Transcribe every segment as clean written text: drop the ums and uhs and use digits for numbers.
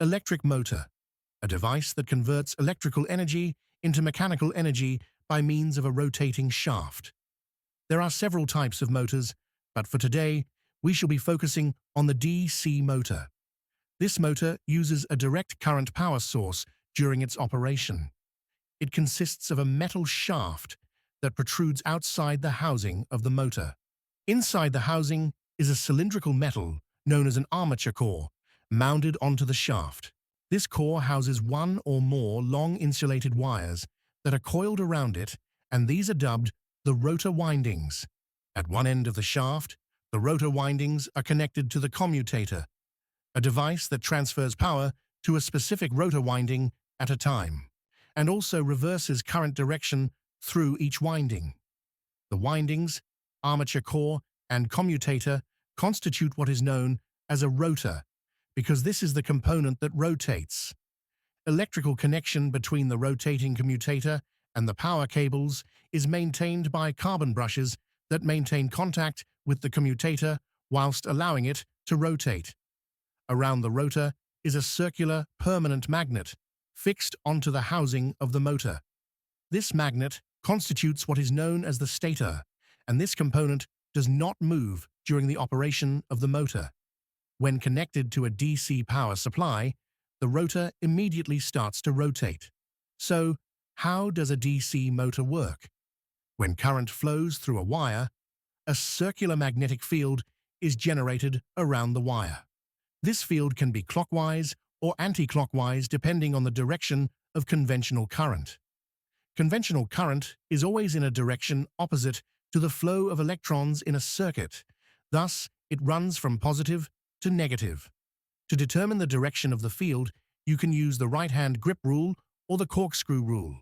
Electric motor, a device that converts electrical energy into mechanical energy by means of a rotating shaft. There are several types of motors, but for today, we shall be focusing on the DC motor. This motor uses a direct current power source during its operation. It consists of a metal shaft that protrudes outside the housing of the motor. Inside the housing is a cylindrical metal known as an armature core, mounted onto the shaft. This core houses one or more long insulated wires that are coiled around it, and these are dubbed the rotor windings. At one end of the shaft, the rotor windings are connected to the commutator, a device that transfers power to a specific rotor winding at a time, and also reverses current direction through each winding. The windings, armature core, and commutator constitute what is known as a rotor, because this is the component that rotates. Electrical connection between the rotating commutator and the power cables is maintained by carbon brushes that maintain contact with the commutator whilst allowing it to rotate. Around the rotor is a circular permanent magnet fixed onto the housing of the motor. This magnet constitutes what is known as the stator, and this component does not move during the operation of the motor. When connected to a DC power supply, the rotor immediately starts to rotate. So, how does a DC motor work? When current flows through a wire, a circular magnetic field is generated around the wire. This field can be clockwise or anti-clockwise depending on the direction of conventional current. Conventional current is always in a direction opposite to the flow of electrons in a circuit. Thus, it runs from positive to negative. To determine the direction of the field, you can use the right-hand grip rule or the corkscrew rule.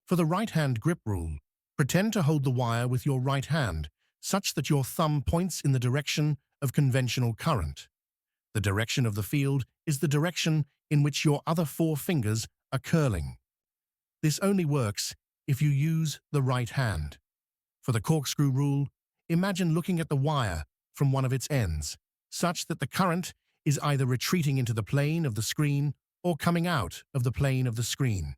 For the right-hand grip rule, pretend to hold the wire with your right hand, such that your thumb points in the direction of conventional current. The direction of the field is the direction in which your other four fingers are curling. This only works if you use the right hand. For the corkscrew rule, imagine looking at the wire from one of its ends, such that the current is either retreating into the plane of the screen or coming out of the plane of the screen.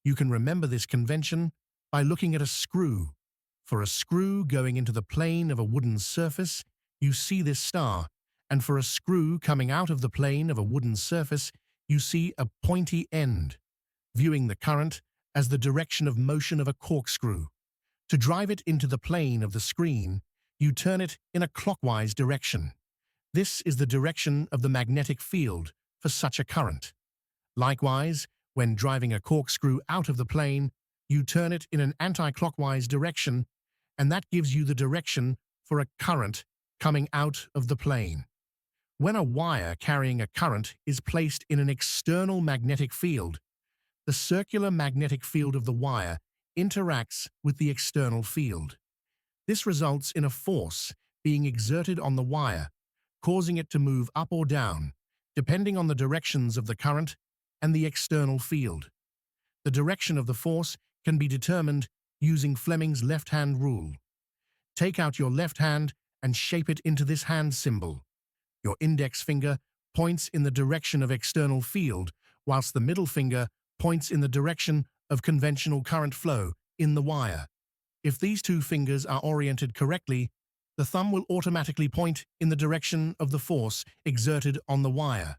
You can remember this convention by looking at a screw. For a screw going into the plane of a wooden surface, you see this star, and for a screw coming out of the plane of a wooden surface, you see a pointy end, viewing the current as the direction of motion of a corkscrew. To drive it into the plane of the screen, you turn it in a clockwise direction. This is the direction of the magnetic field for such a current. Likewise, when driving a corkscrew out of the plane, you turn it in an anti-clockwise direction, and that gives you the direction for a current coming out of the plane. When a wire carrying a current is placed in an external magnetic field, the circular magnetic field of the wire interacts with the external field. This results in a force being exerted on the wire, causing it to move up or down, depending on the directions of the current and the external field. The direction of the force can be determined using Fleming's left-hand rule. Take out your left hand and shape it into this hand symbol. Your index finger points in the direction of external field, whilst the middle finger points in the direction of conventional current flow in the wire. If these two fingers are oriented correctly, the thumb will automatically point in the direction of the force exerted on the wire.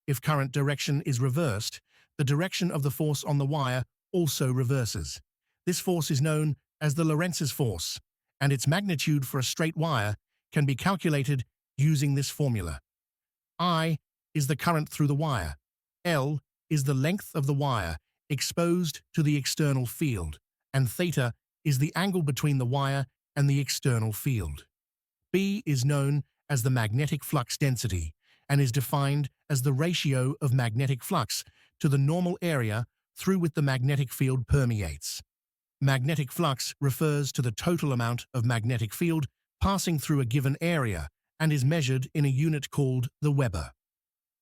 If current direction is reversed, the direction of the force on the wire also reverses. This force is known as the Lorenz's force, and its magnitude for a straight wire can be calculated using this formula. I is the current through the wire. L is the length of the wire exposed to the external field, and theta is the angle between the wire and the external field. B is known as the magnetic flux density and is defined as the ratio of magnetic flux to the normal area through which the magnetic field permeates. Magnetic flux refers to the total amount of magnetic field passing through a given area and is measured in a unit called the Weber.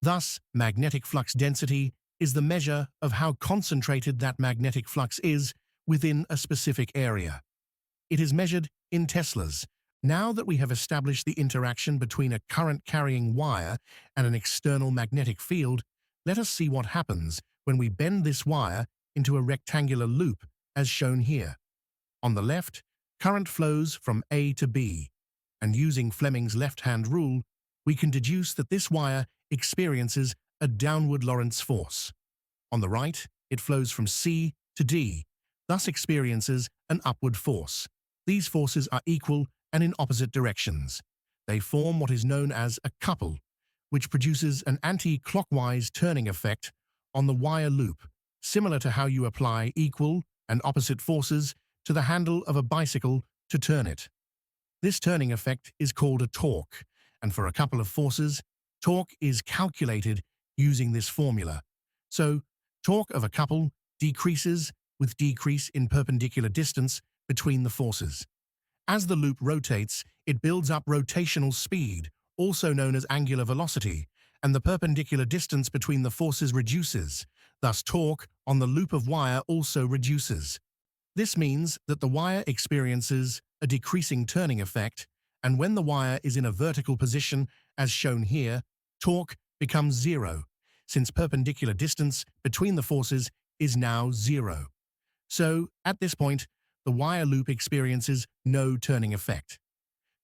Thus, magnetic flux density is the measure of how concentrated that magnetic flux is within a specific area. It is measured in Teslas. Now that we have established the interaction between a current-carrying wire and an external magnetic field, Let us see what happens when we bend this wire into a rectangular loop, as shown here. On the left, current flows from A to B, and using Fleming's left-hand rule, we can deduce that this wire experiences a downward Lorentz force. On the right, it flows from C to D, thus experiences an upward force. These forces are equal and in opposite directions. They form what is known as a couple, which produces an anti-clockwise turning effect on the wire loop, similar to how you apply equal and opposite forces to the handle of a bicycle to turn it. This turning effect is called a torque, and for a couple of forces, torque is calculated using this formula. So, torque of a couple decreases with decrease in perpendicular distance between the forces. As the loop rotates, it builds up rotational speed, also known as angular velocity, and the perpendicular distance between the forces reduces. Thus, torque on the loop of wire also reduces. This means that the wire experiences a decreasing turning effect, and when the wire is in a vertical position, as shown here, torque becomes zero, since perpendicular distance between the forces is now zero. So, at this point, the wire loop experiences no turning effect.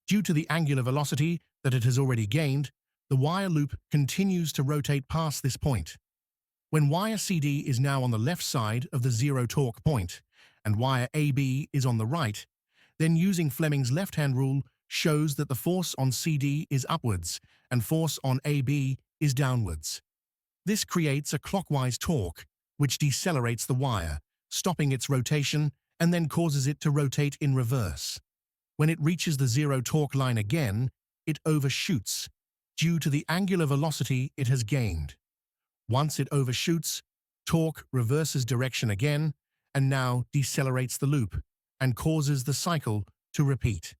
Due to the angular velocity that it has already gained, the wire loop continues to rotate past this point. When wire CD is now on the left side of the zero torque point, and wire AB is on the right, then using Fleming's left-hand rule shows that the force on CD is upwards and force on AB is downwards. This creates a clockwise torque, which decelerates the wire, stopping its rotation and then causes it to rotate in reverse. When it reaches the zero torque line again, it overshoots, due to the angular velocity it has gained. Once it overshoots, torque reverses direction again and now decelerates the loop and causes the cycle to repeat.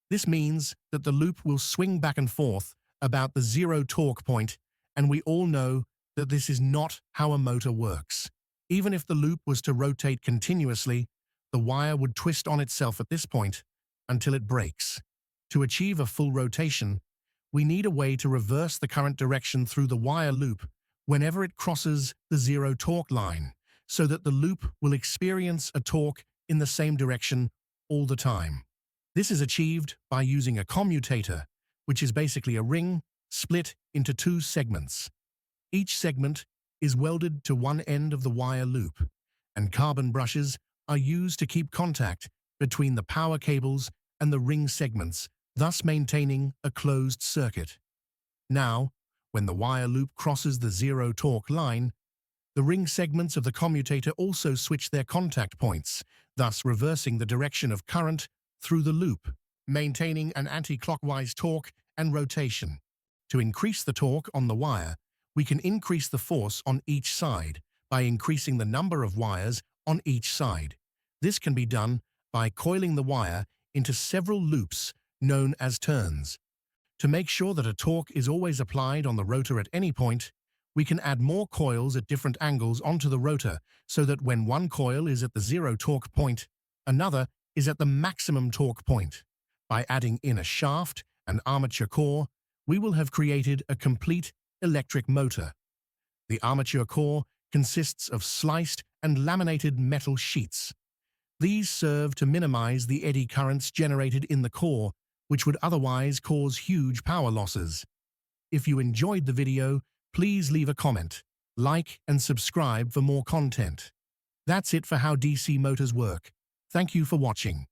This means that the loop will swing back and forth about the zero torque point, and we all know that this is not how a motor works. Even if the loop was to rotate continuously, the wire would twist on itself at this point until it breaks. To achieve a full rotation, we need a way to reverse the current direction through the wire loop whenever it crosses the zero torque line, so that the loop will experience a torque in the same direction all the time. This is achieved by using a commutator, which is basically a ring split into two segments. Each segment is welded to one end of the wire loop, and carbon brushes are used to keep contact between the power cables and the ring segments, thus maintaining a closed circuit. Now, when the wire loop crosses the zero torque line, the ring segments of the commutator also switch their contact points, thus reversing the direction of current through the loop, maintaining an anti-clockwise torque and rotation. To increase the torque on the wire, we can increase the force on each side by increasing the number of wires on each side. This can be done by coiling the wire into several loops known as turns. To make sure that a torque is always applied on the rotor at any point, we can add more coils at different angles onto the rotor so that when one coil is at the zero torque point, another is at the maximum torque point. By adding in a shaft and armature core, we will have created a complete electric motor. The armature core consists of sliced and laminated metal sheets. These serve to minimize the eddy currents generated in the core, which would otherwise cause huge power losses. If you enjoyed the video, please leave a comment, like, and subscribe for more content. That's it for how DC motors work. Thank you for watching.